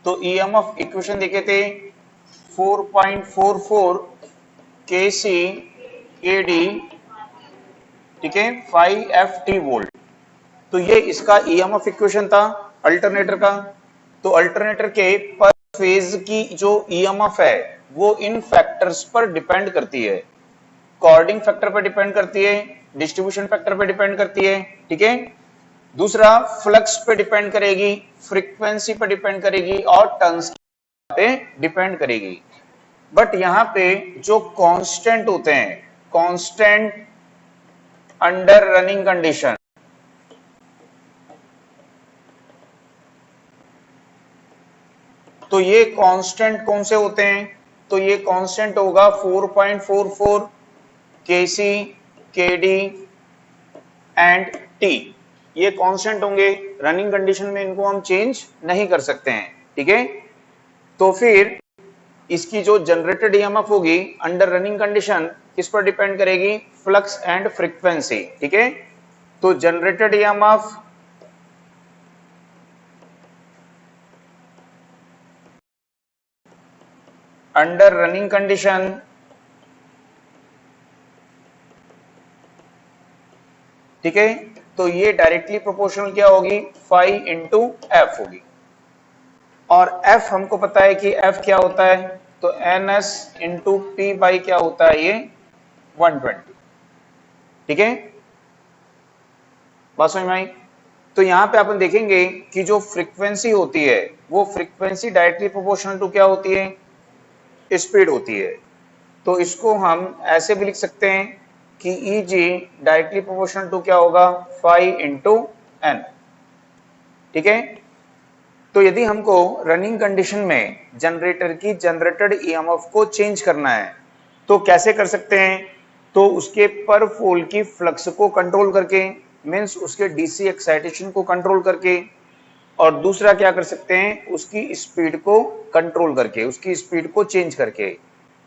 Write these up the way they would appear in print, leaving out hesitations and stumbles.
तो EMF equation देखे थे 4.44 केसी एडी, ठीक है, 5 FT वोल्ट। तो ये इसका ईएमएफ इक्वेशन था अल्टरनेटर का। तो अल्टरनेटर के पर फेज की जो ईएमएफ है वो इन फैक्टर्स पर डिपेंड करती है। कॉर्डिंग फैक्टर पर डिपेंड करती है, डिस्ट्रीब्यूशन फैक्टर पर डिपेंड करती है, ठीक है। दूसरा फ्लक्स पे डिपेंड करेगी, फ्रीक्वेंसी पर डिपेंड करेगी और टर्न्स पे डिपेंड करेगी। बट यहां पे जो कांस्टेंट होते हैं, कांस्टेंट अंडर रनिंग कंडीशन, तो ये कांस्टेंट कौन से होते हैं? तो ये कांस्टेंट होगा 4.44 केसी केडी एंड टी। ये कांस्टेंट होंगे, रनिंग कंडीशन में इनको हम चेंज नहीं कर सकते हैं, ठीक है। तो फिर इसकी जो जनरेटेड ईएमएफ होगी अंडर रनिंग कंडीशन किस पर डिपेंड करेगी? फ्लक्स एंड फ्रीक्वेंसी, ठीक है। तो generated EMF under running condition ठीक है, तो ये डायरेक्टली प्रोपोर्शनल क्या होगी? 5 इंटू एफ होगी। और एफ हमको पता है कि एफ क्या होता है, तो N S into P by क्या होता है? ये 120, ठीक है। बात समझ में आई? तो यहां पे अपन देखेंगे कि जो फ्रीक्वेंसी होती है वो फ्रीक्वेंसी डायरेक्टली प्रोपोर्शनल टू क्या होती है? स्पीड होती है। तो इसको हम ऐसे भी लिख सकते हैं कि ई जी डायरेक्टली प्रोपोर्शनल टू क्या होगा? 5 इंटू एन, ठीक है। तो यदि हमको रनिंग कंडीशन में जनरेटर की जनरेटेड ईएमएफ को चेंज करना है तो कैसे कर सकते हैं? तो उसके पर पोल की फ्लक्स को कंट्रोल करके, मींस उसके डीसी एक्साइटेशन को कंट्रोल करके, और दूसरा क्या कर सकते हैं? उसकी स्पीड को कंट्रोल करके, उसकी स्पीड को चेंज करके।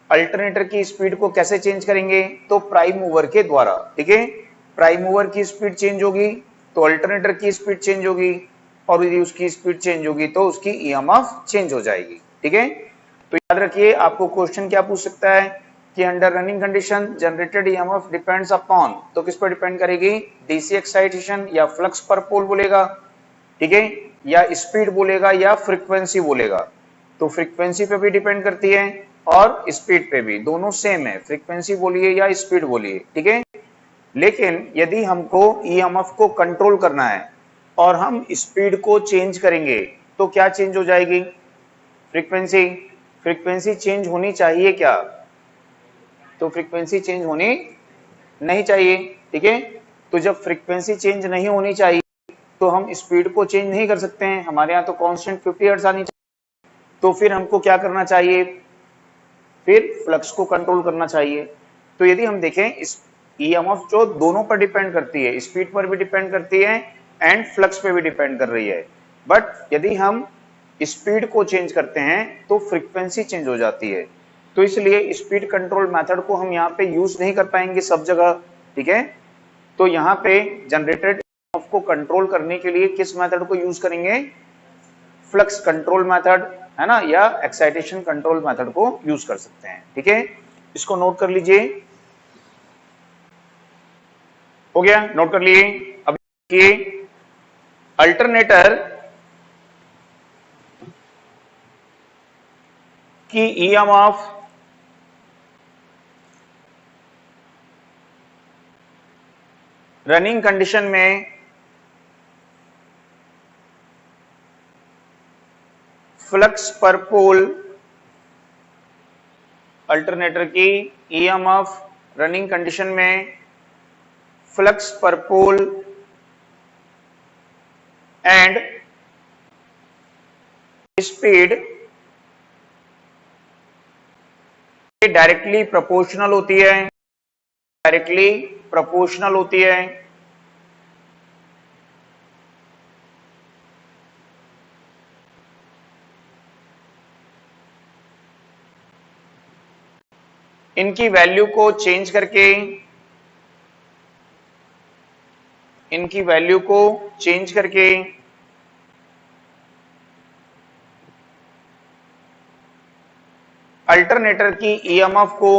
अल्टरनेटर की स्पीड को कैसे चेंज करेंगे? तो प्राइम मूवर के द्वारा, ठीक है। प्राइम मूवर की स्पीड चेंज होगी तो अल्टरनेटर की स्पीड चेंज होगी, और यदि उसकी स्पीड चेंज होगी तो उसकी ईएमएफ चेंज हो जाएगी, ठीक है। तो याद रखिए, आपको क्वेश्चन क्या पूछ सकता है कि under running condition generated EMF depends upon, तो किस पर डिपेंड करेगी? डीसी एक्साइटेशन या फ्लक्स पर पोल बोलेगा, ठीक है, या स्पीड बोलेगा या फ्रीक्वेंसी बोलेगा। तो फ्रीक्वेंसी पे भी डिपेंड करती है और स्पीड पे भी, दोनों सेम है, फ्रीक्वेंसी बोलिए या स्पीड बोलिए, ठीक है। लेकिन यदि हमको ईएमएफ को कंट्रोल करना है और हम स्पीड को चेंज करेंगे तो क्या चेंज हो जाएगी? फ्रीक्वेंसी। फ्रीक्वेंसी चेंज होनी चाहिए क्या? तो फ्रीक्वेंसी चेंज होनी नहीं चाहिए, ठीक है। तो जब फ्रीक्वेंसी चेंज नहीं होनी चाहिए तो हम स्पीड को चेंज नहीं कर सकते हैं, हमारे यहाँ तो कांस्टेंट 50 हर्ट्ज आनी चाहिए। तो फिर हमको क्या करना चाहिए? फिर फ्लक्स को कंट्रोल करना चाहिए। तो यदि हम देखें, इस ईएमएफ जो दोनों पर डिपेंड करती है, स्पीड पर भी डिपेंड करती है एंड फ्लक्स पे भी डिपेंड कर रही है। बट यदि हम स्पीड को चेंज करते हैं तो फ्रीक्वेंसी चेंज हो जाती है। तो इसलिए स्पीड कंट्रोल मेथड को हम यहाँ पे यूज नहीं कर पाएंगे सब जगह, ठीक है। तो यहाँ पे जनरेटेड को कंट्रोल करने के लिए किस मेथड को यूज करेंगे? फ्लक्स कंट्रोल मेथड, है ना, या एक्साइटेशन कंट्रोल मेथड को यूज कर सकते हैं, ठीक है। इसको नोट कर लीजिए। हो गया? नोट कर लिए। अब देखिए, अल्टरनेटर की ईएमएफ रनिंग कंडीशन में फ्लक्स पर पोल, अल्टरनेटर की ईएमएफ रनिंग कंडीशन में flux per pole and speed directly proportional होती है, डायरेक्टली प्रोपोर्शनल होती है। इनकी वैल्यू को चेंज करके, इनकी वैल्यू को चेंज करके अल्टरनेटर की ईएमएफ को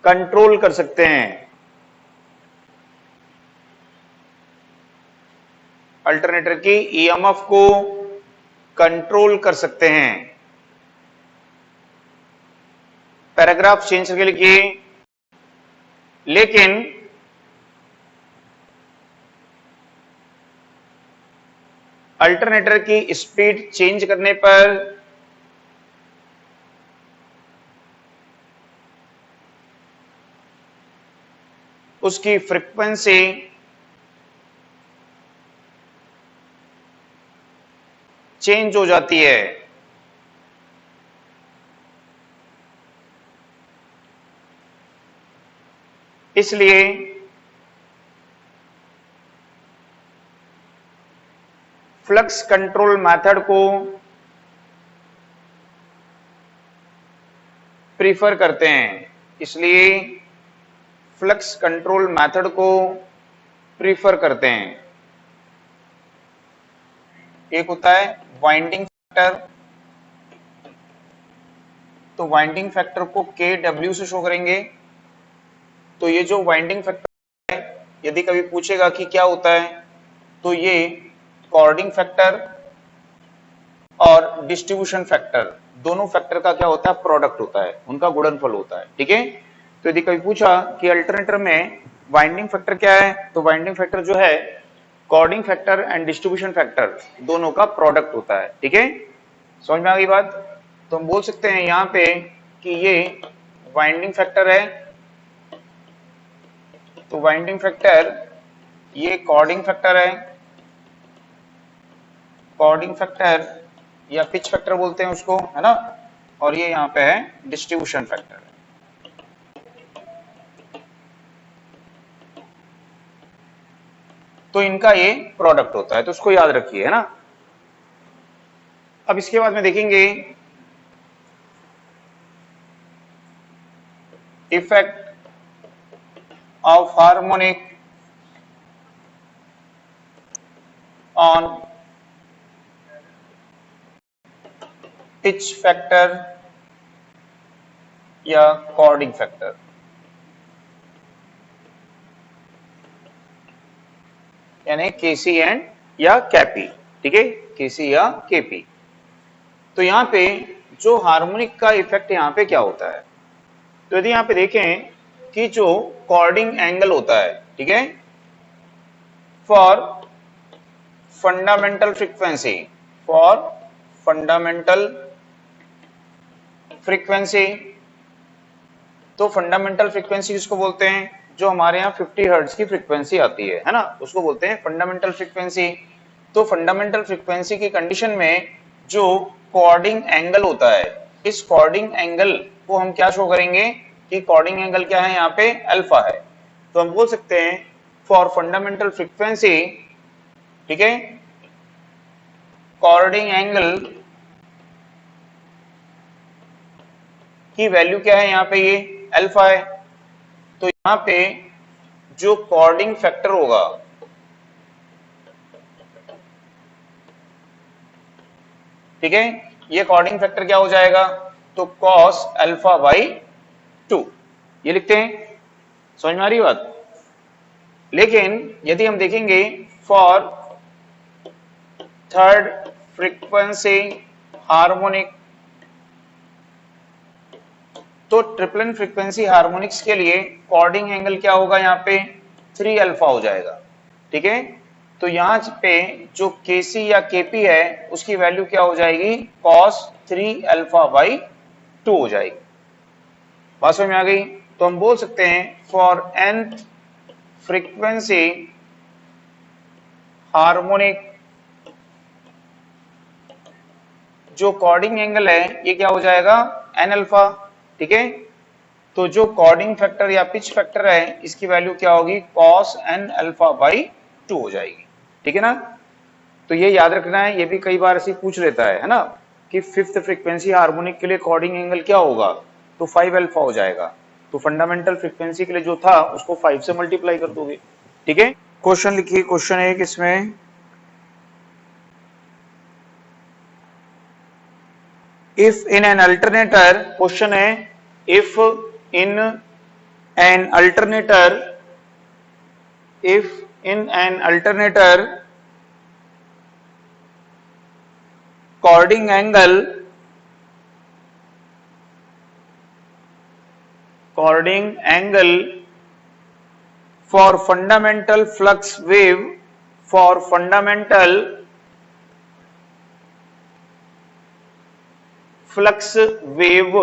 कंट्रोल कर सकते हैं। अल्टरनेटर की ईएमएफ को कंट्रोल कर सकते हैं। पैराग्राफ चेंज करके लिखिए, लेकिन अल्टरनेटर की स्पीड चेंज करने पर उसकी फ्रीक्वेंसी चेंज हो जाती है। इसलिए फ्लक्स कंट्रोल मेथड को प्रीफर करते हैं। इसलिए फ्लक्स कंट्रोल मेथड को प्रीफर करते हैं। एक होता है वाइंडिंग फैक्टर, तो वाइंडिंग फैक्टर को KW से शो करेंगे। तो ये जो वाइंडिंग फैक्टर है, यदि कभी पूछेगा कि क्या होता है, तो ये कॉर्डिंग फैक्टर और डिस्ट्रीब्यूशन फैक्टर, दोनों फैक्टर का क्या होता है, प्रोडक्ट होता है, उनका गुणनफल होता है। ठीक है, तो यदि कभी पूछा कि अल्टरनेटर में वाइंडिंग फैक्टर क्या है, तो वाइंडिंग फैक्टर जो है cording factor and distribution factor दोनों का प्रोडक्ट होता है। ठीक है, समझ में आ गई बात? तो हम बोल सकते हैं यहां पे कि ये वाइंडिंग फैक्टर है, तो वाइंडिंग फैक्टर, ये कॉर्डिंग फैक्टर है, कॉर्डिंग फैक्टर या पिच फैक्टर बोलते हैं उसको, है ना, और ये यहां पे है डिस्ट्रीब्यूशन फैक्टर। तो इनका ये प्रोडक्ट होता है, तो उसको याद रखिए, है ना। अब इसके बाद में देखेंगे effect of harmonic on pitch factor या कॉर्डिंग फैक्टर। यानी केसी एंड या कैपी। ठीक है, केसी या केपी। तो यहां पे जो हार्मोनिक का इफेक्ट यहां पे क्या होता है, तो यदि यहां पे देखें कि जो कॉर्डिंग एंगल होता है, ठीक है, for fundamental frequency, for fundamental frequency, तो फंडामेंटल फ्रीक्वेंसी किसको बोलते हैं, जो हमारे यहाँ 50 हर्ट्ज की फ्रीक्वेंसी आती है ना, उसको बोलते हैं फंडामेंटल फ्रीक्वेंसी। तो फंडामेंटल फ्रीक्वेंसी की कंडीशन में जो कॉर्डिंग एंगल होता है, इस कॉर्डिंग एंगल को हम क्या शो करेंगे कि कॉर्डिंग एंगल क्या है, यहाँ पे अल्फा है। तो हम बोल सकते हैं फॉर फंडामेंटल फ्रीक्वेंसी, ठीक है, कॉर्डिंग एंगल की वैल्यू क्या है, यहाँ पे ये अल्फा है। तो यहाँ पे जो कॉर्डिंग फैक्टर होगा, ठीक है, ये कॉर्डिंग फैक्टर क्या हो जाएगा, तो cos अल्फा बाई 2, ये लिखते हैं। समझ में आ रही बात? लेकिन यदि हम देखेंगे फॉर थर्ड फ्रीक्वेंसी हार्मोनिक, तो ट्रिपलन फ्रीक्वेंसी हार्मोनिक्स के लिए कॉर्डिंग एंगल क्या होगा, यहाँ पे 3 अल्फा हो जाएगा। ठीक है, तो यहाँ पे जो केसी या केपी है उसकी वैल्यू क्या हो जाएगी, cos 3 अल्फा बाई 2 हो जाएगी। बात समझ में आ गई? तो हम बोल सकते हैं फॉर nth फ्रीक्वेंसी हार्मोनिक, जो कॉर्डिंग एंगल है ये क्या हो जाएगा, n अल्फा। ठीक है, तो जो कॉर्डिंग फैक्टर या पिच फैक्टर है इसकी वैल्यू क्या होगी, cos n अल्फा बाई 2 हो जाएगी। ठीक है ना, तो ये याद रखना है, ये भी कई बार ऐसे पूछ लेता है ना, कि फिफ्थ फ्रीक्वेंसी हार्मोनिक के लिए कॉर्डिंग एंगल क्या होगा, तो 5 अल्फा हो जाएगा। तो फंडामेंटल फ्रीक्वेंसी के लिए जो था उसको 5 से मल्टीप्लाई कर दोगे। ठीक है, क्वेश्चन लिखिए, क्वेश्चन 1 इसमें if in an alternator, question है if in an alternator, if in an alternator chording angle for fundamental flux wave, for fundamental flux wave,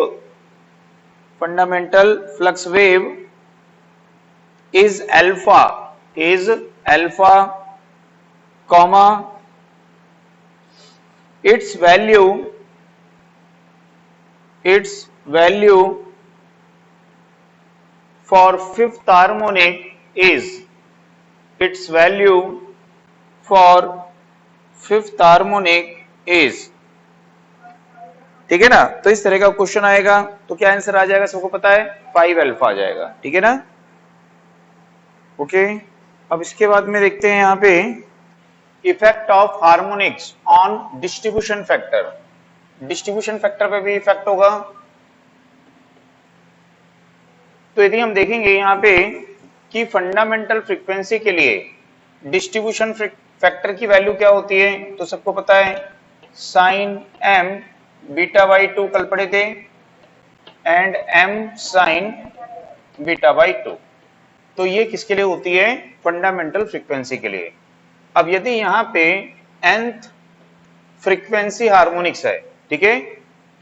fundamental flux wave is alpha, comma its value for fifth harmonic is, its value for fifth harmonic is, ठीक है ना। तो इस तरह का question आएगा तो क्या आंसर आ जाएगा, सबको पता है 5 अल्फा आ जाएगा, ठीक है ना। ओके, अब इसके बाद में देखते हैं यहाँ पे effect of harmonics on distribution factor. Distribution factor पे भी इफेक्ट होगा। तो यदि हम देखेंगे यहाँ पे कि फंडामेंटल फ्रीक्वेंसी के लिए डिस्ट्रीब्यूशन फैक्टर की वैल्यू क्या होती है, तो सबको पता है साइन m बीटा बाई 2 कल पढ़े थे, and m sign beta by 2। तो ये किसके लिए होती है, फंडामेंटल फ्रीक्वेंसी के लिए। अब यदि यहाँ पे nth फ्रीक्वेंसी हार्मोनिक्स है, ठीक है,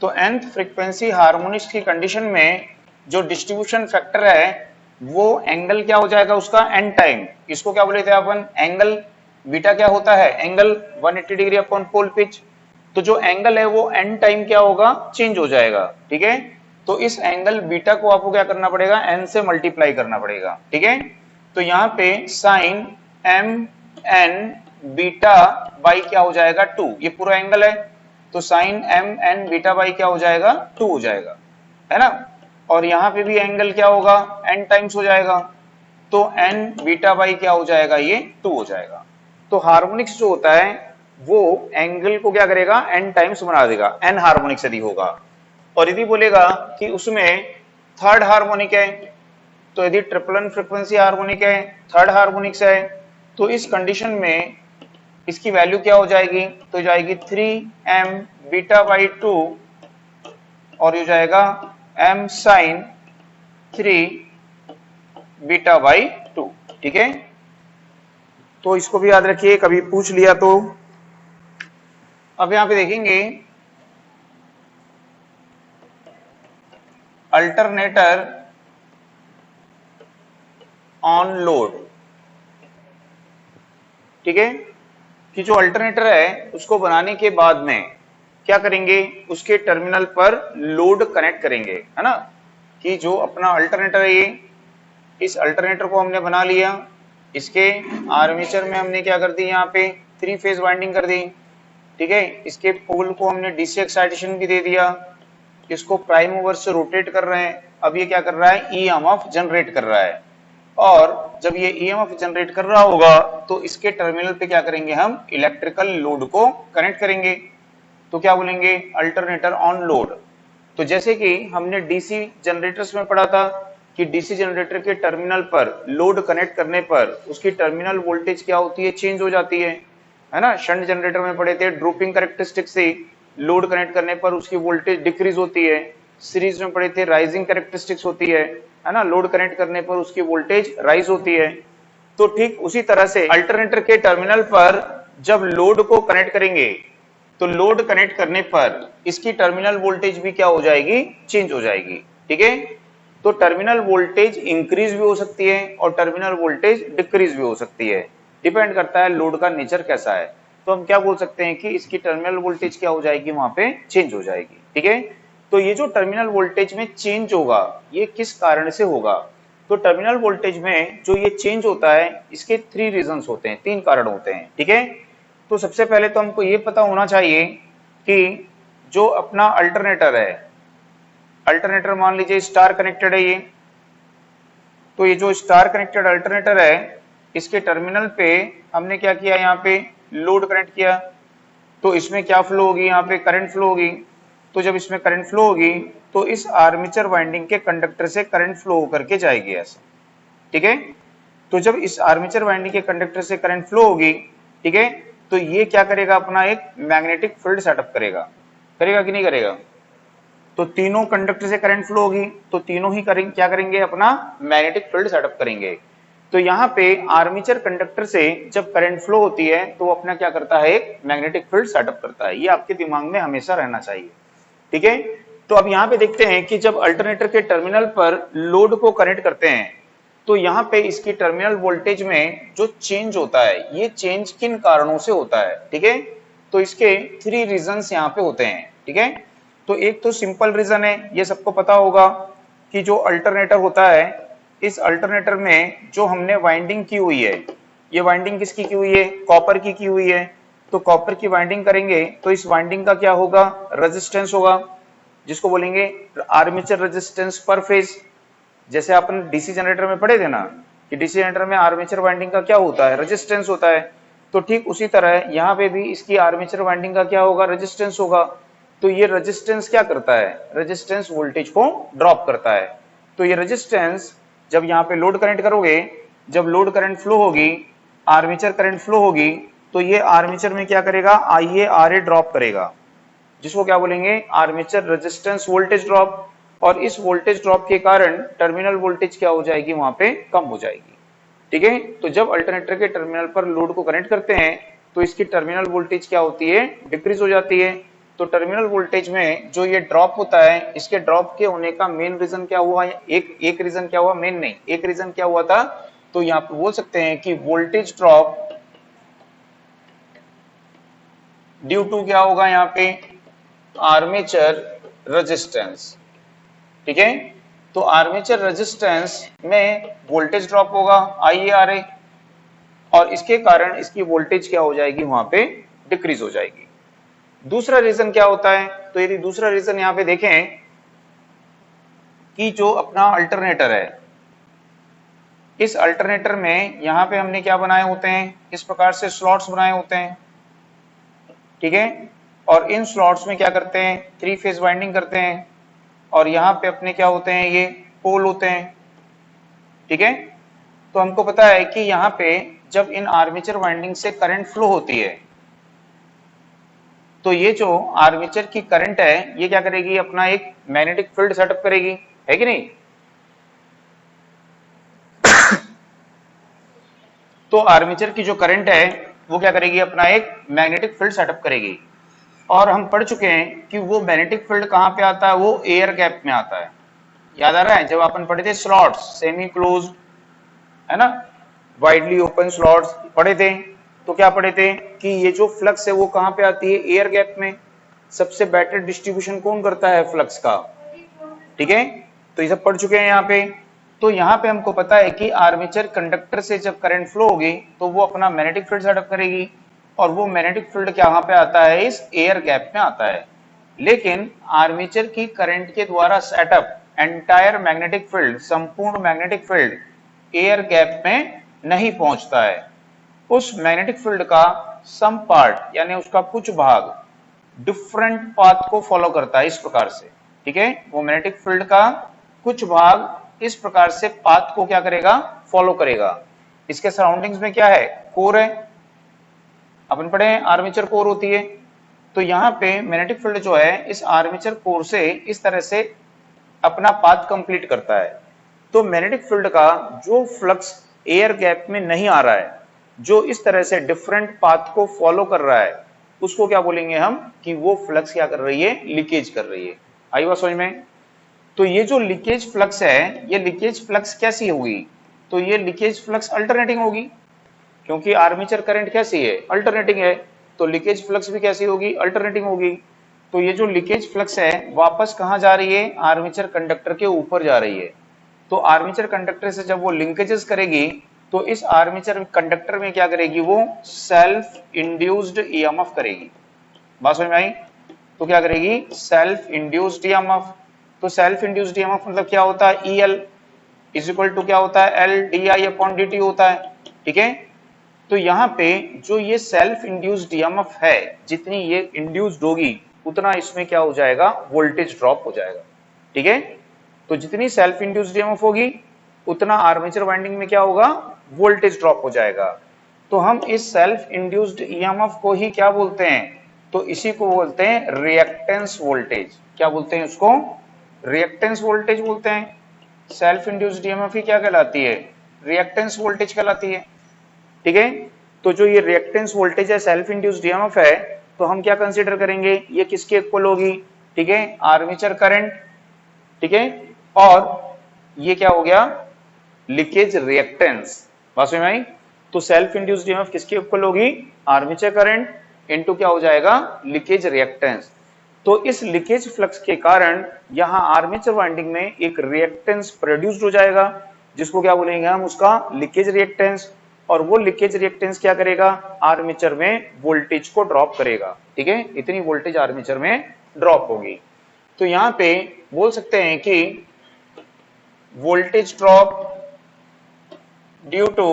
तो nth फ्रीक्वेंसी हार्मोनिक्स की कंडीशन में जो डिस्ट्रीब्यूशन फैक्टर है वो एंगल क्या हो जाएगा उसका, n टाइम। इसको क्या बोले थे अपन, एंगल बीटा क्या होता है, angle 180 degree upon pole pitch. तो जो एंगल है वो n टाइम क्या होगा, चेंज हो जाएगा, ठीक है। तो इस एंगल बीटा को आपको क्या करना पड़ेगा, n से मल्टीप्लाई करना पड़ेगा, ठीक है। तो यहाँ पे sine m n beta by क्या हो जाएगा 2, ये पूरा एंगल है, तो sine m n beta by क्या हो जाएगा 2 हो जाएगा, है ना। और यहाँ पे भी एंगल क्या होगा, n टाइम्स हो जाएगा, तो n बीटा बाई क्या हो जाएगा, ये 2 हो जाएगा। तो हार्मोनिक्स जो होता है वो एंगल को क्या करेगा, n टाइम्स बना देगा, n हार्मोनिक्स यदि होगा। और यदि बोलेगा कि उसमें थर्ड हार्मोनिक है, तो यदि ट्रिपल फ्रीक्वेंसी हार्मोनिक है, थर्ड हार्मोनिक्स है, तो इस कंडीशन में इसकी वैल्यू क्या हो जाएगी, तो जाएगी 3m बीटा बाई 2 और ये जाएगा m साइन 3 बीटा बाई 2, ठीक है। तो इसको भी याद रखिए, कभी पूछ लिया तो। अब यहां पे देखेंगे अल्टरनेटर ऑन लोड, ठीक है, कि जो अल्टरनेटर है उसको बनाने के बाद में क्या करेंगे, उसके टर्मिनल पर लोड कनेक्ट करेंगे, है ना। कि जो अपना अल्टरनेटर है ये, इस अल्टरनेटर को हमने बना लिया, इसके आर्मेचर में हमने क्या कर दी, यहाँ पे 3 फेज वाइंडिंग कर दी, ठीक है। इसके पोल को हमने डीसी एक्साइटेशन भी दे दिया, इसको प्राइम मूवर से रोटेट कर रहे हैं। अब ये क्या कर रहा है, ईएमएफ जनरेट कर रहा है, और जब ये ईएमएफ जनरेट कर रहा होगा तो इसके टर्मिनल पे क्या करेंगे, हम इलेक्ट्रिकल लोड को कनेक्ट करेंगे। तो क्या बोलेंगे, अल्टरनेटर ऑन लोड। तो जैसे कि हमने डीसी जनरेटर्स में पढ़ा था कि डीसी जनरेटर के टर्मिनल पर लोड कनेक्ट करने पर उसकी टर्मिनल वोल्टेज क्या होती है, चेंज हो जाती है ना। शंट जनरेटर में पढ़े थे ड्रॉपिंग कैरेक्टरिस्टिक से लोड कनेक्ट करने पर उसकी वोल्टेज डिक्रीज होती है। सीरीज में पढ़े थे राइजिंग कैरेक्टरिस्टिक्स होती है ना, लोड कनेक्ट करने पर उसकी वोल्टेज राइज होती है। तो ठीक उसी तरह से अल्टरनेटर के टर्मिनल पर जब लोड को कनेक्ट करेंगे तो लोड कनेक्ट करने पर इसकी टर्मिनल वोल्टेज भी क्या हो जाएगी, चेंज हो जाएगी, ठीक है। तो टर्मिनल वोल्टेज इंक्रीज भी हो सकती है और टर्मिनल वोल्टेज डिक्रीज भी हो सकती है, डिपेंड करता है लोड का नेचर कैसा है। तो हम क्या बोल सकते हैं कि इसकी टर्मिनल वोल्टेज क्या हो जाएगी, वहां पे चेंज हो जाएगी, ठीक है। तो ये जो टर्मिनल वोल्टेज में चेंज होगा ये किस कारण से होगा, तो टर्मिनल वोल्टेज में जो ये चेंज होता है इसके 3 रीजंस होते हैं, 3 कारण होते हैं, ठीक है। तो सबसे पहले तो हमको ये पता होना चाहिए कि जो अपना अल्टरनेटर है, अल्टरनेटर मान लीजिए स्टार कनेक्टेड है ये, तो ये जो स्टार कनेक्टेड अल्टरनेटर है इसके टर्मिनल पे हमने क्या किया, यहाँ पे लोड कनेक्ट किया, तो इसमें क्या फ्लो होगी, यहाँ पे करंट फ्लो होगी। तो जब इसमें करंट फ्लो होगी तो इस आर्मेचर वाइंडिंग के कंडक्टर से करंट फ्लो होकर के जाएगी ऐसे, ठीक है। तो जब इस आर्मेचर वाइंडिंग के कंडक्टर से करंट फ्लो होगी, ठीक है, तो ये क्या करेगा, अपना एक मैग्नेटिक फील्ड सेटअप करेगा, करेगा कि नहीं करेगा। तो तीनों कंडक्टर से करंट फ्लो होगी तो तीनों ही करेंगे, क्या करेंगे, अपना मैग्नेटिक फील्ड सेटअप करेंगे। तो यहाँ पे आर्मेचर कंडक्टर से जब करंट फ्लो होती है तो वो अपना क्या करता है, एक मैग्नेटिक फील्ड सेटअप करता है। ये आपके दिमाग में हमेशा रहना चाहिए, ठीक है। तो अब यहाँ पे देखते हैं कि जब अल्टरनेटर के टर्मिनल पर लोड को कनेक्ट करते हैं तो यहाँ पे इसकी टर्मिनल वोल्टेज में जो चेंज होता है, ये चेंज किन कारणों से होता है, ठीक है। तो इसके 3 रीजंस यहाँ पे होते हैं, ठीक है। तो एक तो सिंपल रीजन है, ये सबको पता होगा कि जो अल्टरनेटर होता है, इस अल्टरनेटर में जो हमने वाइंडिंग की हुई है, ये वाइंडिंग किसकी की हुई है, कॉपर की हुई है। तो कॉपर की वाइंडिंग करेंगे तो इस वाइंडिंग का क्या होगा, रेजिस्टेंस होगा, जिसको बोलेंगे आर्मेचर रेजिस्टेंस पर फेज। जैसे अपन डीसी जनरेटर में पढ़े थे ना कि डीसी जनरेटर में आर्मेचर वाइंडिंग का क्या होता है, रेजिस्टेंस होता है। तो ठीक उसी तरह यहाँ पे भी इसकी आर्मेचर वाइंडिंग का क्या होगा, रेजिस्टेंस होगा। तो ये रेजिस्टेंस क्या करता है, रेजिस्टेंस वोल्टेज को ड्रॉप करता है। तो ये रेजिस्टेंस जब यहाँ पे लोड करंट करोगे, जब लोड करंट फ्लो होगी, आर्मेचर करंट फ्लो होगी, तो ये आर्मेचर में क्या करेगा, आईए आरए ड्रॉप करेगा, जिसको क्या बोलेंगे, आर्मेचर रेजिस्टेंस वोल्टेज ड्रॉप। और इस वोल्टेज ड्रॉप के कारण टर्मिनल वोल्टेज क्या हो जाएगी, वहां पे कम हो जाएगी, ठीक है। तो जब अल्टरनेटर के टर्मिनल पर लोड को कनेक्ट करते हैं तो इसकी टर्मिनल वोल्टेज क्या होती है, डिक्रीज हो जाती है। तो टर्मिनल वोल्टेज में जो ये ड्रॉप होता है, इसके ड्रॉप के होने का मेन रीजन क्या हुआ, एक रीजन क्या हुआ, मेन नहीं, एक रीजन क्या हुआ था, तो यहाँ पे बोल सकते हैं कि वोल्टेज ड्रॉप ड्यू टू क्या होगा, यहाँ पे आर्मेचर रेजिस्टेंस, ठीक है। तो आर्मेचर रेजिस्टेंस में वोल्टेज ड्रॉप होगा आईएआरए, और इसके कारण इसकी वोल्टेज क्या हो जाएगी, वहां पे डिक्रीज हो जाएगी। दूसरा रीजन क्या होता है, तो यदि दूसरा रीजन यहां पे देखें कि जो अपना अल्टरनेटर है, इस अल्टरनेटर में यहां पे हमने क्या बनाए होते हैं, इस प्रकार से स्लॉट्स बनाए होते हैं, ठीक है। और इन स्लॉट्स में क्या करते हैं, 3 फेज वाइंडिंग करते हैं, और यहाँ पे अपने क्या होते हैं, ये पोल होते हैं, ठीक है। तो हमको पता है कि यहाँ पे जब इन आर्मेचर वाइंडिंग से करंट फ्लो होती है तो ये जो आर्मेचर की करंट है, ये क्या करेगी, अपना एक मैग्नेटिक फील्ड सेटअप करेगी, है कि नहीं। तो आर्मेचर की जो करंट है वो क्या करेगी, अपना एक मैग्नेटिक फील्ड सेटअप करेगी। और हम पढ़ चुके हैं कि वो मैग्नेटिक फील्ड कहां पे आता है, वो एयर गैप में आता है। याद आ रहा है, जब अपन पढ़े थे स्लॉट्स, सेमी क्लोज, है ना, वाइडली ओपन स्लॉट्स पढ़े थे, तो क्या पढ़े थे कि ये जो फ्लक्स है वो कहां पे आती है, एयर गैप में। सबसे बेटर डिस्ट्रीब्यूशन कौन करता है फ्लक्स का, ठीक है। तो ये सब पढ़ चुके हैं यहाँ पे। तो यहाँ पे हमको पता है कि आर्मेचर कंडक्टर से जब करंट फ्लो होगी तो वो अपना मैग्नेटिक फील्ड सेटअप करेगी, और वो मैग्नेटिक फील्ड कहाँ पे आता है, इस एयर गैप में आता है। लेकिन आर्मेचर की करंट के द्वारा सेटअप एंटायर मैग्नेटिक फील्ड, संपूर्ण मैग्नेटिक फील्ड एयर गैप में नहीं पहुंचता है। उस मैग्नेटिक फील्ड का सम पार्ट, यानी उसका कुछ भाग डिफरेंट पाथ को फॉलो करता है, इस प्रकार से, ठीक है। वो मैग्नेटिक फील्ड का कुछ भाग इस प्रकार से पाथ को क्या करेगा, फॉलो करेगा। इसके सराउंडिंग्स में क्या है, कोर है, अपन पढ़े हैं आर्मेचर कोर होती है। तो यहाँ पे मैग्नेटिक फील्ड जो है इस आर्मेचर कोर से इस तरह से अपना पाथ कंप्लीट करता है। तो मैग्नेटिक फील्ड का जो फ्लक्स एयर गैप में नहीं आ रहा है, जो इस तरह से डिफरेंट पाथ को फॉलो कर रहा है, उसको क्या बोलेंगे हम, कि वो फ्लक्स क्या कर रही है, लीकेज कर रही है। आई बात समझ में। तो ये जो लीकेज फ्लक्स है, ये लीकेज फ्लक्स कैसी होगी, तो ये लीकेज फ्लक्स अल्टरनेटिंग होगी, क्योंकि आर्मेचर करंट कैसी है, अल्टरनेटिंग है। तो लीकेज फ्लक्स भी कैसी होगी, अल्टरनेटिंग होगी। तो ये जो लीकेज फ्लक्स है वापस कहां जा रही है, आर्मेचर कंडक्टर के ऊपर जा रही है। तो आर्मेचर कंडक्टर से जब वो लिंकेजेस करेगी तो इस आर्मेचर कंडक्टर में क्या करेगी, वो सेल्फ इंड्यूस्ड ईएमएफ करेगी। बात समझ में आई। तो क्या करेगी, सेल्फ इंड्यूस्ड ईएमएफ। तो सेल्फ इंड्यूस्ड ईएमएफ मतलब क्या होता है, EL इज इक्वल टू क्या होता है, LdI/dt होता है, ठीक है। तो यहाँ पे जो ये सेल्फ इंड्यूस्ड ईएमएफ है, जितनी ये इंड्यूस्ड होगी उतना इसमें क्या हो जाएगा, वोल्टेज ड्रॉप हो जाएगा। ठीक है, तो जितनी सेल्फ इंड्यूस्ड ईएमएफ होगी उतना आर्मेचर वाइंडिंग में क्या होगा, वोल्टेज ड्रॉप हो जाएगा। तो हम इस सेल्फ इंड्यूस्ड ईएमएफ को ही क्या बोलते हैं, तो इसी को बोलते हैं रिएक्टेंस वोल्टेज। क्या बोलते हैं उसको, रिएक्टेंस वोल्टेज बोलते हैं। सेल्फ इंड्यूस्ड ईएमएफ ही क्या कहलाती है, रिएक्टेंस वोल्टेज कहलाती है। ठीक है, तो जो ये रिएक्टेंस वोल्टेज है, सेल्फ इंड्यूस्ड ईएमएफ है, तो हम क्या कंसीडर करेंगे, ये किसके इक्वल होगी, ठीक है, आर्मेचर करंट। ठीक है, और ये क्या हो गया, लीकेज रिएक्टेंस। बात समझ में आई। तो सेल्फ इंड्यूस्ड ईएमएफ किसके इक्वल होगी, आर्मेचर करंट इनटू क्या हो जाएगा, लीकेज रिएक्टेंस। तो इस लीकेज फ्लक्स के कारण यहां आर्मेचर वाइंडिंग में एक रिएक्टेंस प्रोड्यूस्ड हो जाएगा, जिसको क्या बोलेंगे हम, उसका लीकेज रिएक्टेंस। और वो लीकेज रिएक्टेंस क्या करेगा, आर्मेचर में वोल्टेज को ड्रॉप करेगा। ठीक है, इतनी वोल्टेज आर्मेचर में ड्रॉप होगी। तो यहां पे बोल सकते हैं कि voltage drop due to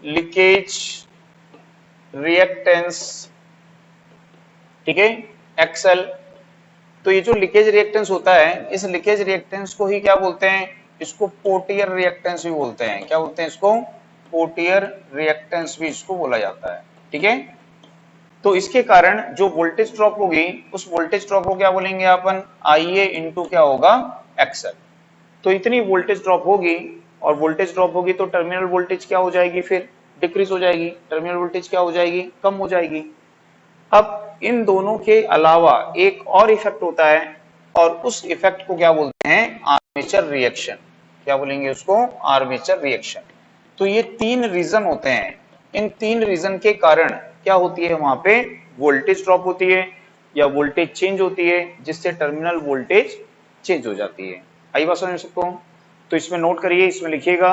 leakage reactance, ठीक है, एक्सएल। तो ये जो लीकेज रिएक्टेंस होता है, इस लीकेज रिएक्टेंस को ही क्या बोलते हैं, इसको पोर्टियर रिएक्टेंस भी बोलते हैं। क्या बोलते हैं इसको, पोर्टियर रिएक्टेंस भी इसको बोला जाता है। ठीक है, तो इसके कारण जो वोल्टेज ड्रॉप होगी, उस वोल्टेज ड्रॉप को क्या बोलेंगे अपन, आईए इंटू क्या होगा, एक्सएल। तो इतनी वोल्टेज ड्रॉप होगी, और वोल्टेज ड्रॉप होगी तो टर्मिनल वोल्टेज क्या हो जाएगी, फिर डिक्रीज हो जाएगी, टर्मिनल वोल्टेज क्या हो जाएगी, कम हो जाएगी। अब इन दोनों के अलावा एक और इफेक्ट होता है, और उस इफेक्ट को क्या बोलते हैं, आर्मेचर रिएक्शन। क्या बोलेंगे उसको, आर्मेचर रिएक्शन। तो ये तीन रीजन होते हैं, इन तीन रीजन के कारण क्या होती है, वहां पे वोल्टेज ड्रॉप होती है या वोल्टेज चेंज होती है, जिससे टर्मिनल वोल्टेज चेंज हो जाती है। आई बात समझ सकते हो। तो इसमें नोट करिए, इसमें लिखिएगा,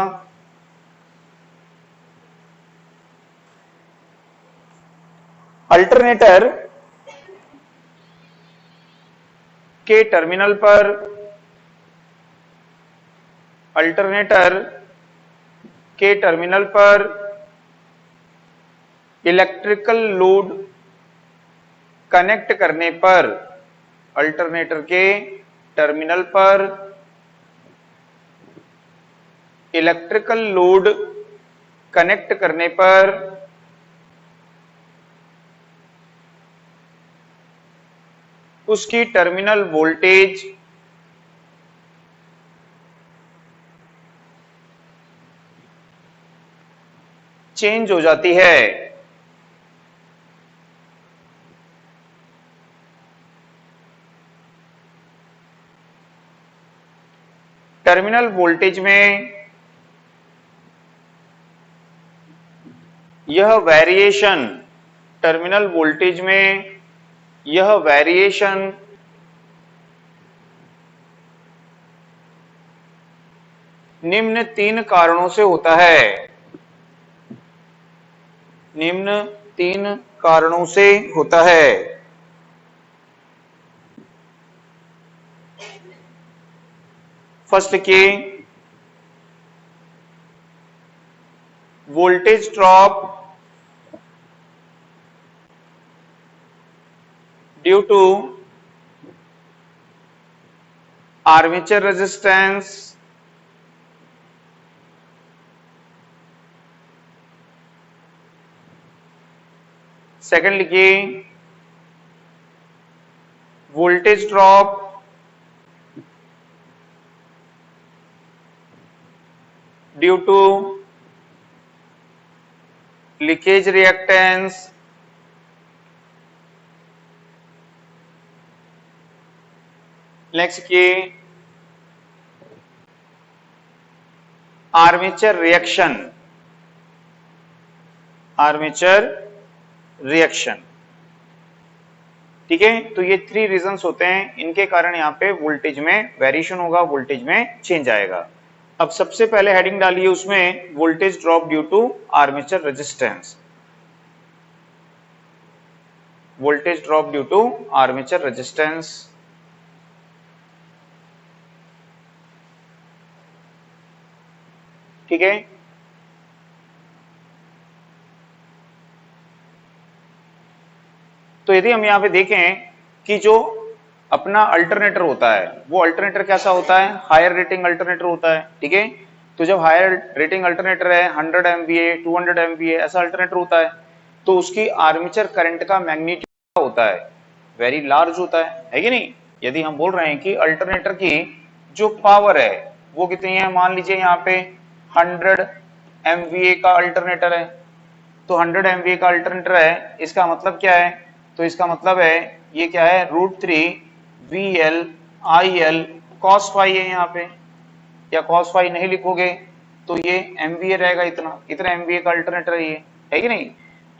अल्टरनेटर के टर्मिनल पर, अल्टरनेटर के टर्मिनल पर इलेक्ट्रिकल लोड कनेक्ट करने पर, अल्टरनेटर के टर्मिनल पर इलेक्ट्रिकल लोड कनेक्ट करने पर उसकी टर्मिनल वोल्टेज चेंज हो जाती है। टर्मिनल वोल्टेज में यह वेरिएशन, टर्मिनल वोल्टेज में यह वेरिएशन निम्न तीन कारणों से होता है, निम्न तीन कारणों से होता है। फर्स्ट की, voltage drop due to armature resistance, second लिखिए, voltage drop due to leakage reactance, next की आर्मेचर रिएक्शन, आर्मेचर रिएक्शन। ठीक है, तो ये थ्री रीजंस होते हैं, इनके कारण यहाँ पे वोल्टेज में वेरिएशन होगा, वोल्टेज में चेंज आएगा। अब सबसे पहले हेडिंग डालिए उसमें, voltage drop due to armature resistance, voltage drop due to armature resistance. ठीक है, तो यदि हम यहाँ पे देखें कि जो अपना अल्टरनेटर होता है वो अल्टरनेटर कैसा होता है, हायर रेटिंग अल्टरनेटर होता है, ठीक है। तो जब हायर रेटिंग अल्टरनेटर है 100 MVA 200 MVA ऐसा अल्टरनेटर होता है, तो उसकी आर्मेचर करंट का मैग्नीट्यूड होता है, वेरी लार्ज होता है कि नहीं। यदि हम बोल रहे हैं कि अल्टरनेटर की जो पावर है वो कितनी है, मान लीजिए यहाँ पे 100 MVA का अल्टरनेटर है, तो 100 MVA का अल्टरनेटर है, इसका मतलब क्या है, तो इसका मतलब है ये क्या है, √3 VL IL cos phi है यहाँ पे, या cos phi नहीं लिखोगे तो ये MVA रहेगा, इतना MVA का अल्टरनेटर है कि नहीं।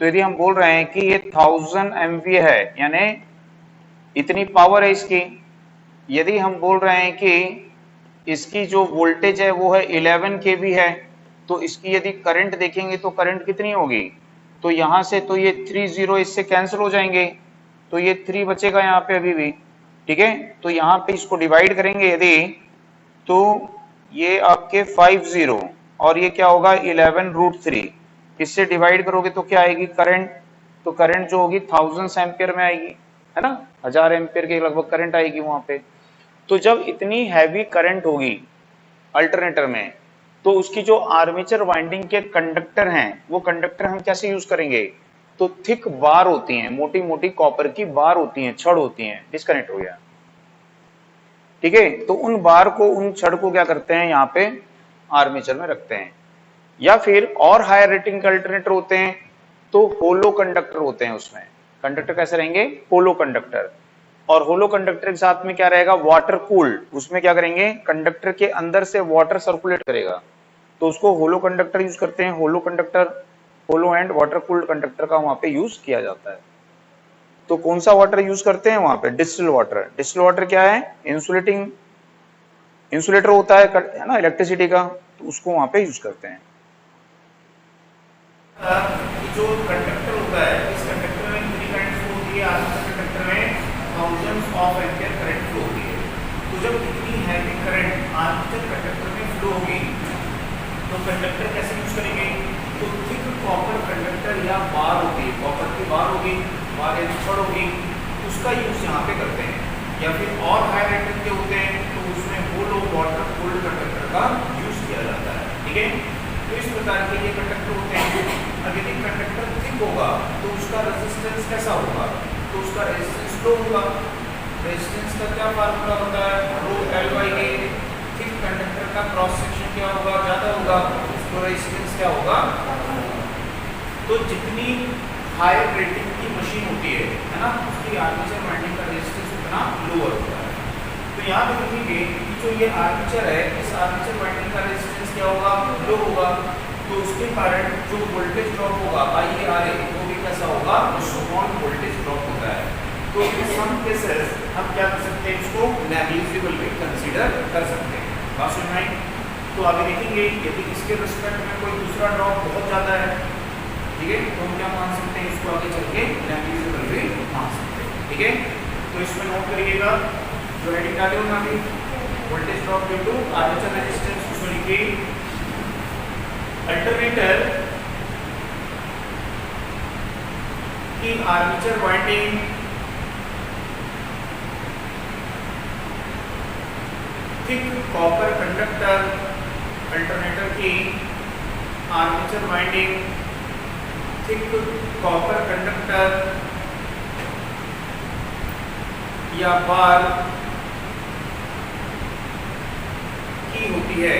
तो यदि हम बोल रहे हैं कि ये 1000 MVA है, यानी इतनी पावर है इसकी। यदि हम बोल रहे हैं कि इसकी जो वोल्टेज है वो है 11 kV है, तो इसकी यदि करंट देखेंगे तो करंट कितनी होगी, तो यहां से तो ये 30 इससे कैंसिल हो जाएंगे, तो ये 3 बचेगा यहाँ पे अभी भी, ठीक है। तो यहाँ पे इसको डिवाइड करेंगे यदि, तो ये आपके 50 और ये क्या होगा 11√3, इससे डिवाइड करोगे तो क्या आएगी करंट, तो करंट जो होगी 1000 एम्पियर में आएगी, है ना, 1000 एम्पियर के लगभग करंट आएगी वहां पे। तो जब इतनी हैवी करंट होगी अल्टरनेटर में, तो उसकी जो आर्मेचर वाइंडिंग के कंडक्टर हैं वो कंडक्टर हम कैसे यूज करेंगे, तो थिक बार होती हैं, मोटी मोटी कॉपर की बार होती हैं, छड़ होती हैं, डिस्कनेक्ट हो गया, ठीक है। तो उन बार को, उन छड़ को क्या करते हैं यहाँ पे आर्मेचर में रखते हैं। या फिर और हायर रेटिंग के अल्टरनेटर होते हैं तो होलो कंडक्टर होते हैं, उसमें कंडक्टर कैसे रहेंगे, होलो कंडक्टर। और होलो कंडक्टर के साथ में क्या रहेगा, वाटर कूल्ड, उसमें क्या करेंगे कंडक्टर के अंदर से वाटर सर्कुलेट करेगा, तो उसको होलो कंडक्टर यूज करते हैं। Hollow conductor, hollow and water cooled conductor का वहां पे यूज किया जाता है। तो कौन सा वाटर यूज करते हैं वहां पे, डिस्टिल वाटर। डिस्टिल वाटर क्या है, इंसुलेटर होता है ना इलेक्ट्रिसिटी का, तो उसको वहां पे यूज करते हैं। जो कंडक्टर होता है, इस कंडक्टर में कितनी करंट फ्लो होती है, आर्मेचर कंडक्टर में thousands of ampere current flow होती है। तो जब इतनी हैवी करंट आर्मेचर कंडक्टर में फ्लो होगी तो कंडक्टर कैसे यूज करेंगे, तो थिक कॉपर कंडक्टर या बार होगी, कॉपर की बार होगी, बार या छड़ होगी, उसका यूज यहाँ पे करते हैं। या फिर और हाई रेटिंग के होते हैं तो उसमें होलो वाटर कूल्ड कंडक्टर का यूज किया जाता है, ठीक है। तो इस प्रकार के ये कंडक्टर होते हैं। अब यदि कंडक्टर थिक होगा तो उसका रेजिस्टेंस कैसा होगा, तो उसका रेजिस्टेंस लो होगा। रेजिस्टेंस का क्या फार्मूला होता है, ρL/A। थिक कंडक्टर का क्रॉस सेक्शन क्या होगा, ज्यादा होगा, तो रेजिस्टेंस क्या होगा। तो जितनी हायर रेटिंग की मशीन होती है ना, उसकी आर्मेचर वाइंडिंग का रेजिस्टेंस उतना लोअर होता है। तो यहाँ पे देखेंगे कि जो ये आर्मेचर है, इस आर्मेचर वाइंडिंग का रेजिस्टेंस क्या होगा, लो होगा, तो उसके कारण जो वोल्टेज ड्रॉप होगा IaRa वो भी कैसा होगा, स्मॉल वोल्टेज ड्रॉप होता है। तो इन सम केसेस हम क्या कर सकते हैं, इसको नेग्लिजिबल भी कंसीडर कर सकते हैं। बात समझ में आई। तो आगे देखेंगे यदि इसके रिस्पेक्ट में कोई दूसरा ड्रॉप बहुत ज्यादा है, ठीक है, तो हम क्या मान सकते हैं, इसको आगे चल के नेग्लिजिबल भी मान सकते हैं, ठीक है। तो इसमें नोट करिएगा, जो हेडिंग डाले हो ना अभी, voltage drop due to armature resistance, उसको लिखिए अल्टरनेटर की armature winding thick copper conductor, alternator की armature winding thick copper conductor या बार की होती है।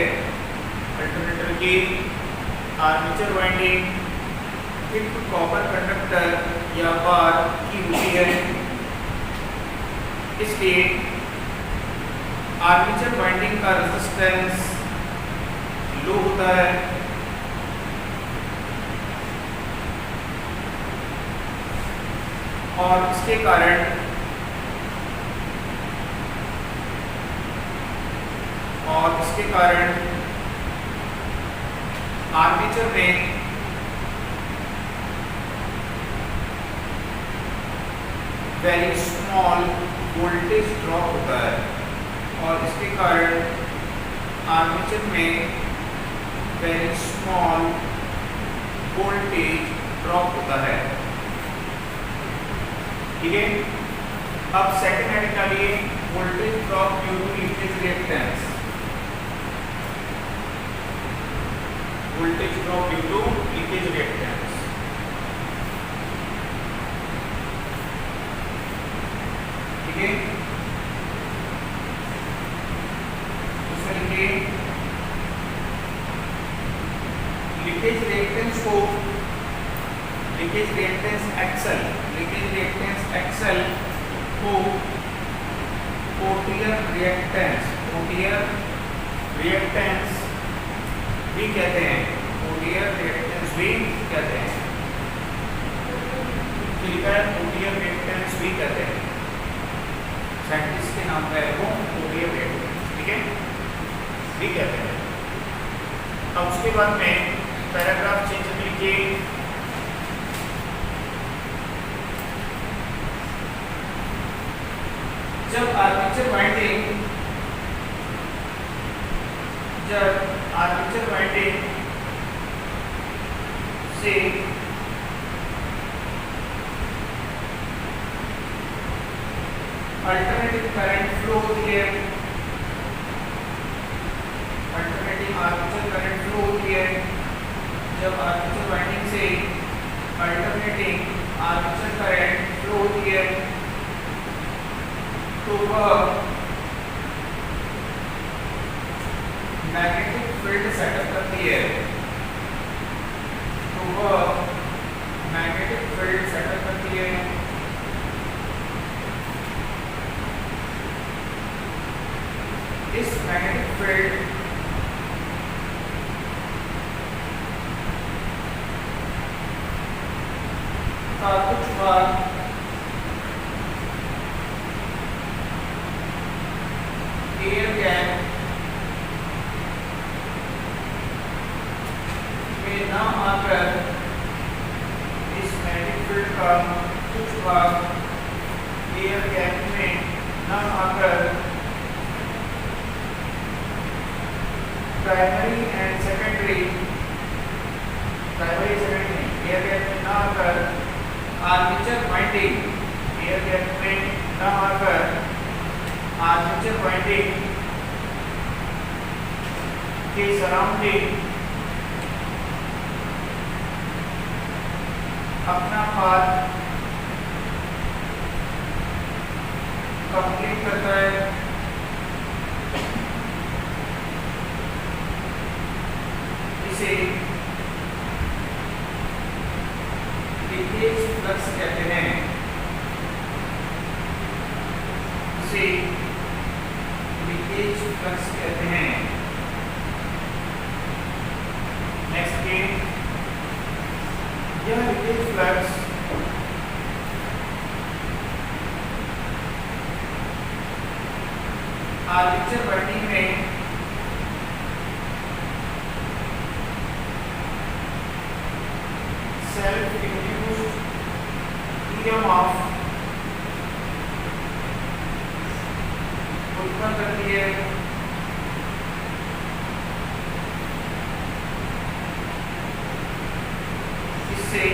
अल्टरनेटर की armature winding thick copper conductor या बार की होती है, इसलिए आर्मेचर वाइंडिंग का रेजिस्टेंस लो होता है और इसके कारण आर्मेचर में वेरी स्मॉल वोल्टेज ड्रॉप होता है और इसके कारण आर्मेचर में वेरी स्मॉल वोल्टेज ड्रॉप होता है। ठीक है। अब सेकंड हेडिंग डालिए voltage drop due to leakage reactance, voltage drop due to leakage reactance. ठीक है, दूसरा लिखिए लीकेज रिएक्टेंस को, leakage reactance XL, leakage reactance XL को कोटियर रिएक्टेंस, कोटियर रिएक्टेंस भी कहते हैं, कोटियर रिएक्टेंस भी कहते हैं, कोटियर रिएक्टेंस भी कहते हैं, साइंटिस्ट के नाम का है वो कोटियर रिएक्टेंस, ठीक है, भी कहते हैं। अब उसके बाद में पैराग्राफ चेंज कीजिए, जब आर्मेचर वाइंडिंग, जब आर्मेचर वाइंडिंग से अल्टरनेटिव करंट फ्लो होती है, अल्टरनेटिव आर्मेचर करंट फ्लो होती है, जब आर्मेचर वाइंडिंग से अल्टरनेटिंग आर्मेचर करंट फ्लो होती है तो वह मैग्नेटिक फील्ड सेटअप करती है, तो वह मैग्नेटिक फील्ड सेटअप करती है। इस मैग्नेटिक फील्ड का कुछ भाग एयर गैप में न आकर, इस मैग्नेटिक फील्ड का कुछ भाग एयर गैप में न आकर primary and secondary, primary secondary air gap में न आकर आर्मेचर वाइंडिंग, एयर गैप में न आकर आर्मेचर वाइंडिंग के सराउंडिंग अपना पाथ कंप्लीट करता है। इसे लीकेज फ्लक्स कहते हैं, इसे लीकेज फ्लक्स कहते हैं। नेक्स्ट के यह लीकेज फ्लक्स आर्मेचर वाइंडिंग में सेल्फ इंड्यूस्ड ईएमएफ उत्पन्न करती है। इससे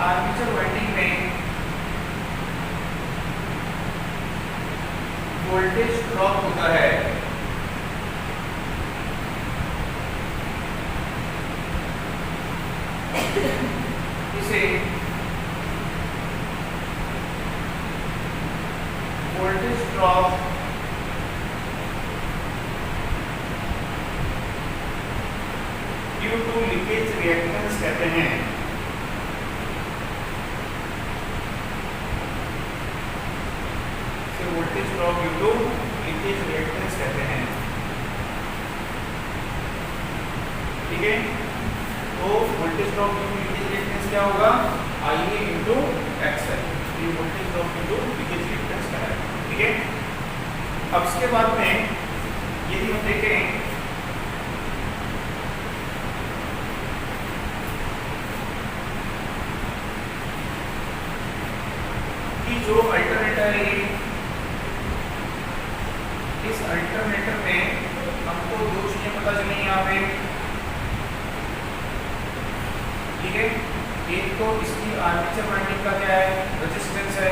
आर्मेचर वाइंडिंग में वोल्टेज ड्रॉप होता है। इसे voltage drop due to leakage reactance कहते हैं। इसे voltage drop due to leakage reactance कहते हैं। ठीक है, तो voltage drop due to leakage reactance क्या होगा, IA इंटू एक्सएल, ये voltage drop due to leakage reactance का है। ठीक है, अब इसके बाद में यदि हम देखें कि जो अल्टरनेटर है, इस अल्टरनेटर में हमको दो चीजें पता चली यहाँ पे। ठीक है। एक तो इसकी आर्मेचर वाइंडिंग का क्या है, रेजिस्टेंस है,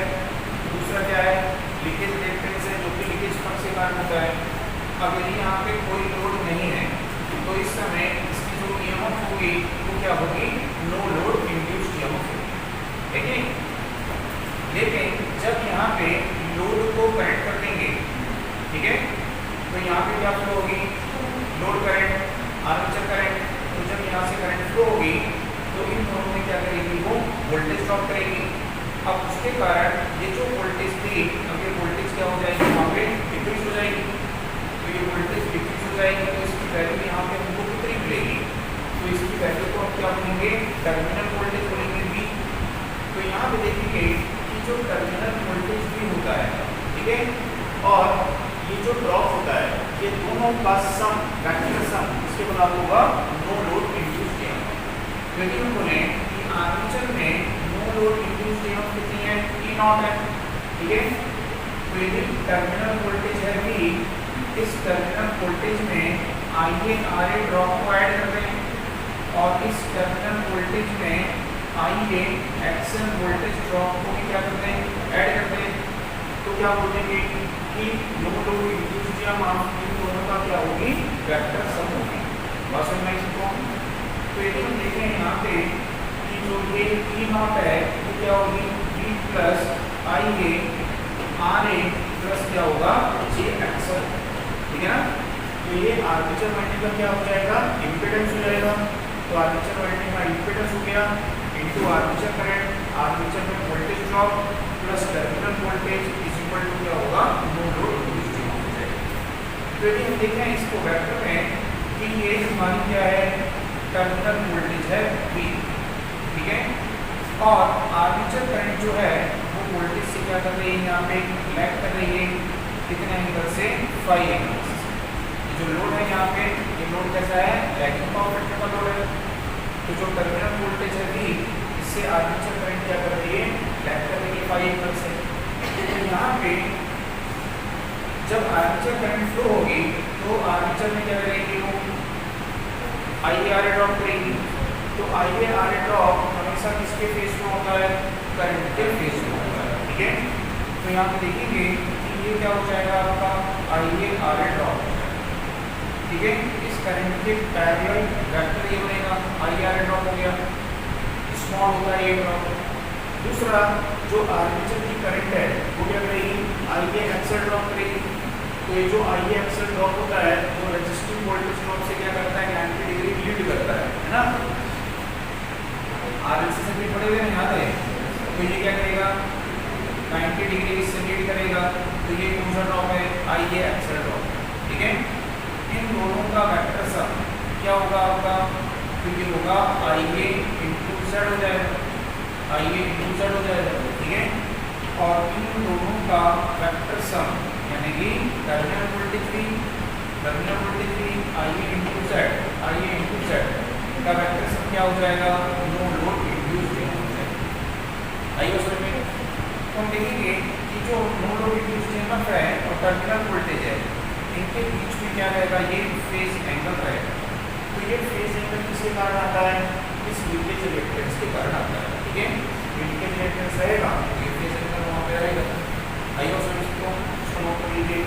दूसरा क्या है, लीकेज रिएक्टेंस है, जो कि लीकेज फ्लक्स के कारण होता है। अब यदि यहाँ पे कोई लोड नहीं है तो इस समय इसकी जो ईएमएफ होगी वो क्या होगी, नो लोड इंड्यूस्ड ईएमएफ होगी, ठीक है। लेकिन जब यहाँ पे लोड को कनेक्ट कर देंगे, ठीक है, तो यहाँ पे क्या फ्लो होगी, लोड करंट, आर्मेचर करंट। तो जब यहाँ से करंट फ्लो होगी तो इन दोनों में क्या करेगी, वो वोल्टेज ड्रॉप करेगी। अब उसके कारण ये जो वोल्टेज थी, अब ये वोल्टेज क्या हो जाएगी, वहाँ पे डिक्रीज हो जाएगी। तो ये वोल्टेज डिक्रीज हो जाएगी तो इसकी वैल्यू यहाँ पे हमको कितनी मिलेगी, तो इसकी वैल्यू को हम क्या बोलेंगे, टर्मिनल वोल्टेज बोलेंगे V। तो यहाँ पे देखेंगे कि जो टर्मिनल वोल्टेज V होता है, ठीक है, और ये जो ड्रॉप होता है, ये दोनों का सम, वेक्टर सम, इसके बराबर होगा नो लोड इंड्यूस्ड ईएमएफ। यदि हम बोले कि आर्मेचर में नो लोड इंड्यूस्ड ईएमएफ कितनी है, E नॉट है, ठीक है। तो यदि टर्मिनल वोल्टेज है V, इस टर्मिनल वोल्टेज में IA ड्रॉप को ऐड कर दें और इस टर्मिनल वोल्टेज में IXL वोल्टेज ड्रॉप को भी क्या कर दें, ऐड कर दें। तो क्या बोलेंगे कि नो लोड इंड्यूस्ड ईएमएफ इन दोनों का क्या होगी, वेक्टर सम होगी। बात समझ में आई सबको। तो यदि हम देखें यहाँ पे कि जो ये E नॉट है वो क्या होगी, V plus IA RA plus क्या होगा, JXL, ठीक है ना। तो ये आर्मेचर वाइंडिंग का क्या हो जाएगा, इम्पीडेंस हो जाएगा। तो आर्मेचर वाइंडिंग का इम्पीडेंस हो गया इनटू आर्मेचर करंट, आर्मेचर में voltage drop plus terminal voltage is equal to क्या होगा, नो लोड इंड्यूस्ड ईएमएफ हो जाएगा। तो यदि हम देखें इसको वेक्टर में कि ये हमारी क्या है, टर्मिनल वोल्टेज है V, ठीक है, और आर्मेचर करंट जो है वो वोल्टेज से क्या कर रही है, यहाँ पे लैग कर रही है, कितने एंगल से, फाई एंगल से। जो लोड है यहाँ पे, ये लोड कैसा है, लैगिंग पावर फैक्टर का लोड है। तो जो टर्मिनल वोल्टेज है V, इससे आर्मेचर करंट क्या कर रही है, लैग कर रही है फाई एंगल से। तो यहाँ पे जब आर्मेचर करंट फ्लो होगी तो आर्मेचर में क्या करेगी, वो IARA ड्रॉप करेगी। तो IARA ड्रॉप हमेशा किसके फेज में होता है, करंट के फेज में होता है, ठीक है। तो यहाँ पे देखेंगे कि ये क्या हो जाएगा आपका IARA ड्रॉप, ठीक है। इस करंट के पैरेलल वेक्टर ये बनेगा, IARA ड्रॉप हो गया, स्मॉल होता है ये ड्रॉप। दूसरा जो आर्मेचर की करंट है वो क्या करेगी, IAXL ड्रॉप करेगी। तो ये जो IAXL ड्रॉप होता है वो रेजिस्टिव वोल्टेज ड्रॉप से क्या करता है, 90 डिग्री लीड करता है ना। RLC से भी पढ़े हुए हैं, याद है। तो ये क्या करेगा, 90 डिग्री इससे लीड करेगा। तो ये कौन सा ड्रॉप है, IAXL ड्रॉप, ठीक है। इन दोनों का वेक्टर सम क्या होगा आपका, तो ये होगा IA इंटू Z हो जाएगा, IA इंटू Z हो जाएगा, ठीक है। और इन दोनों का वेक्टर सम यानी कि टर्मिनल वोल्टेज भी IA इंटू Z का वेक्टर सम क्या हो जाएगा, नो लोड इंड्यूस्ड ईएमएफ हो जाएगा। आइए समझ में। तो हम देखेंगे कि जो नो लोड इंड्यूस्ड ईएमएफ है और टर्मिनल वोल्टेज है, इनके बीच में क्या रहेगा, ये फेज एंगल रहेगा। तो ये फेज एंगल किसके कारण आता है, इस लीकेज रिएक्टेंस के कारण आता है, ठीक है। लीकेज रिएक्टेंस रहेगा तो ये फेज एंगल वहाँ पे रहेगा। आइए समझ इसको नोट कर लीजिए।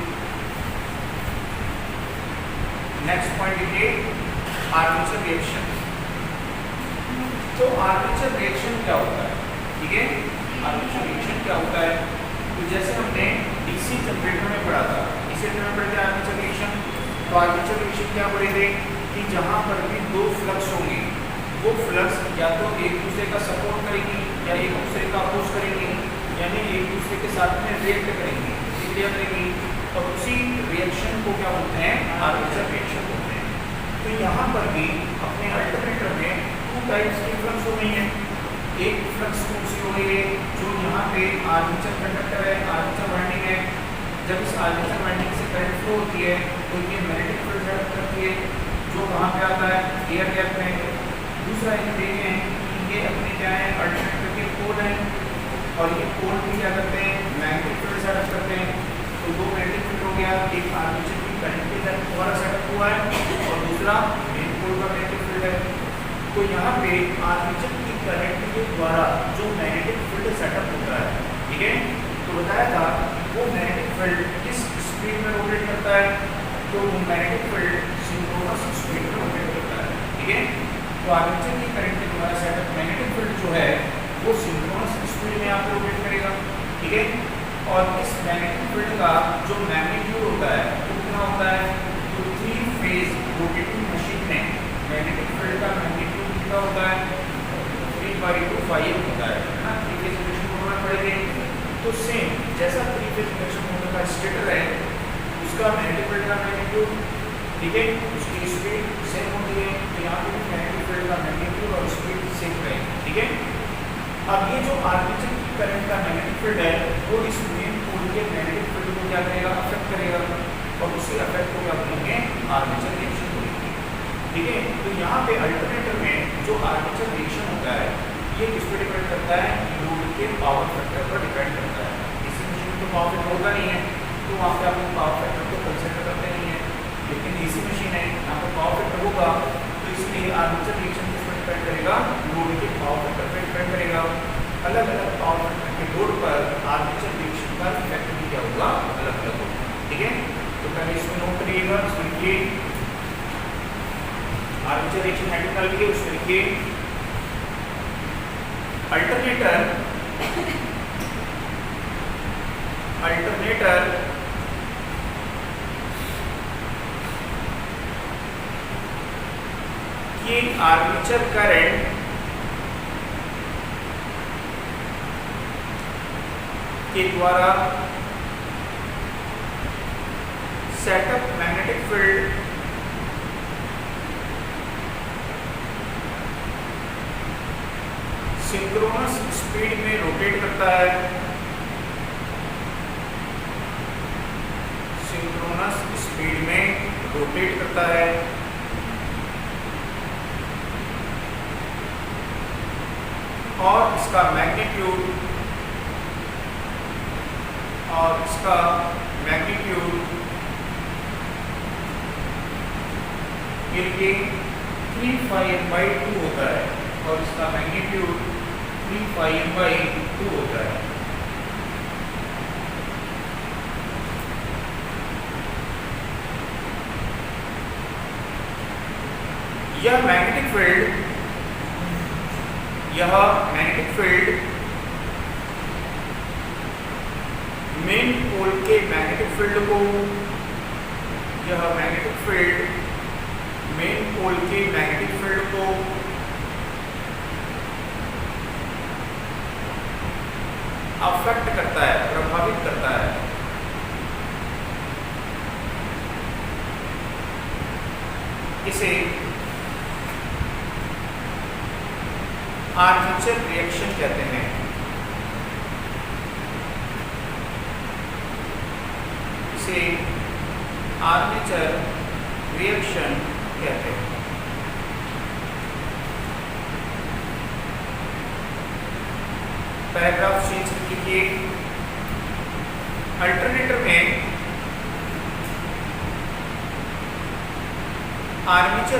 नेक्स्ट पॉइंट देखिए, आर्मेचर रिएक्शन। तो आर्मेचर रिएक्शन क्या होता है, ठीक है। आर्मेचर रिएक्शन क्या होता है, तो जैसे हमने डीसी जनरेटर में पढ़ा था, डीसी जनरेटर में पढ़े थे आर्मेचर रिएक्शन। तो आर्मेचर रिएक्शन क्या पढ़े थे कि जहाँ पर भी दो फ्लक्स होंगे वो फ्लक्स या तो एक दूसरे का सपोर्ट करेंगी या एक दूसरे का अपोज करेंगी, यानी एक दूसरे के साथ में रिएक्ट करेंगी, प्रतिक्रिया करेंगी। और उसी रिएक्शन को क्या बोलते हैं, आर्मेचर रिएक्शन बोलते हैं। तो यहाँ पर भी अपने अल्टरनेटर में टू टाइप्स की फ्लक्स हो गई है। एक फ्लक्स कौन सी हो गई है, जो यहाँ पे आर्मेचर कंडक्टर है, आर्मेचर वाइंडिंग है। जब इस आर्मेचर वाइंडिंग से करंट फ्लो होती है तो ये मैग्नेटिक फील्ड डेवलप करती है, जो कहाँ पे आता है, एयर गैप में। दूसरा ये देखें कि ये अपने क्या है, अल्टरनेटर के पोल हैं और ये पोल भी क्या करते हैं, मैग्नेटिक फील्ड सेटअप करते हैं। तो दो मैग्नेटिक फील्ड हो गया, एक आर्मेचर की करंट के साथ द्वारा सेटअप हुआ है और दूसरा मेन पोल का मैग्नेटिक फील्ड है। तो यहाँ पे आर्मेचर की करंट के द्वारा जो मैग्नेटिक फील्ड सेटअप होता है, ठीक है, तो बताया था वो मैग्नेटिक फील्ड किस स्पीड में रोटेट करता है, तो वो मैग्नेटिक फील्ड सिंक्रोनस स्पीड में रोटेट करता है, ठीक है। तो आर्मेचर की करंट के द्वारा सेटअप मैग्नेटिक फील्ड जो है वो सिंक्रोनस स्पीड में यहाँ पे रोटेट करेगा, ठीक है। और इस मैग्नेटिक फील्ड का जो मैग्नीट्यूड होता है वो कितना होता है, तो 3 फेज रोटेटिंग मशीन में मैग्नेटिक फील्ड का मैग्नीट्यूड कितना होता है, 3/2 होता है ना। 3 फेज इंडक्शन मोटर में पढ़ेंगे तो सेम जैसा 3 फेज इंडक्शन मोटर का स्टेटर है उसका मैग्नेटिक फील्ड का मैग्नीट्यूड, ठीक है, उसकी स्पीड सेम होती है, तो यहाँ पे भी मैग्नेटिक फील्ड का मैग्नीट्यूड और स्पीड सेम रहेगी, ठीक है। अब ये जो आर्मेचर की करंट का मैग्नेटिक फील्ड है वो इस मेन पोल के मैग्नेटिक फील्ड को क्या करेगा, अफेक्ट करेगा, और उसी अफेक्ट को क्या बोलेंगे, आर्मेचर रिएक्शन बोलेंगे, ठीक है। तो यहाँ पे अल्टरनेटर में जो आर्मेचर रिएक्शन होता है ये किस पे डिपेंड करता है, लोड के पावर फैक्टर पर डिपेंड करता है। इसी मशीन में तो पावर फैक्टर होता नहीं है, तो वहाँ पे आप पावर फैक्टर को कंसिडर करते नहीं है, लेकिन एसी मशीन है यहाँ पर पावर फैक्टर होगा, तो इसलिए आर्मेचर रिएक्शन किस पर डिपेंड करेगा, लोड के पावर फैक्टर पर डिपेंड करेगा। अलग अलग पावर फैक्टर के लोड पर आर्मेचर रिएक्शन का इफेक्ट भी क्या होगा, अलग अलग होगा, ठीक है। तो पहले इसमें नोट करिएगा, इसमें लिखिए आर्मेचर रिएक्शन हेडिंग डाल दीजिए, उसमें लिखिए अल्टरनेटर की आर्मेचर करंट के द्वारा setup magnetic field synchronous speed में रोटेट करता है, सिंक्रोनस स्पीड में रोटेट करता है, और इसका मैग्नीट्यूड ये 3πm/2 होता है, और इसका मैग्नीट्यूड 3πm/2 होता है। यह मैग्नेटिक फील्ड मेन पोल के मैग्नेटिक फील्ड को अफेक्ट करता है, प्रभावित करता है। इसे आर्मेचर रिएक्शन कहते हैं। इसे आर्मेचर रिएक्शन कहते हैं। पैराग्राफ चेंज कीजिए। अल्टरनेटर में आर्मेचर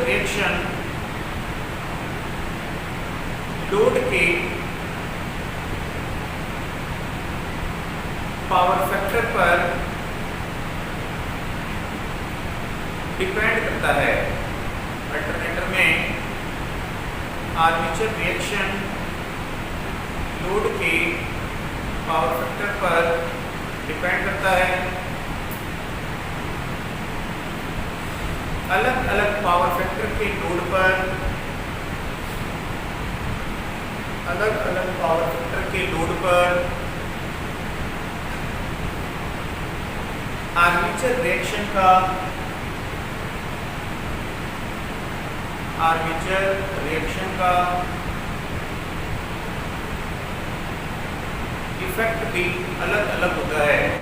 रिएक्शन लोड के पावर फैक्टर पर डिपेंड करता है। अल्टरनेटर में आर्मेचर रिएक्शन लोड के पावर फैक्टर पर डिपेंड करता है। अलग अलग पावर फैक्टर के लोड पर आर्मेचर रिएक्शन का इफेक्ट भी अलग अलग होता है।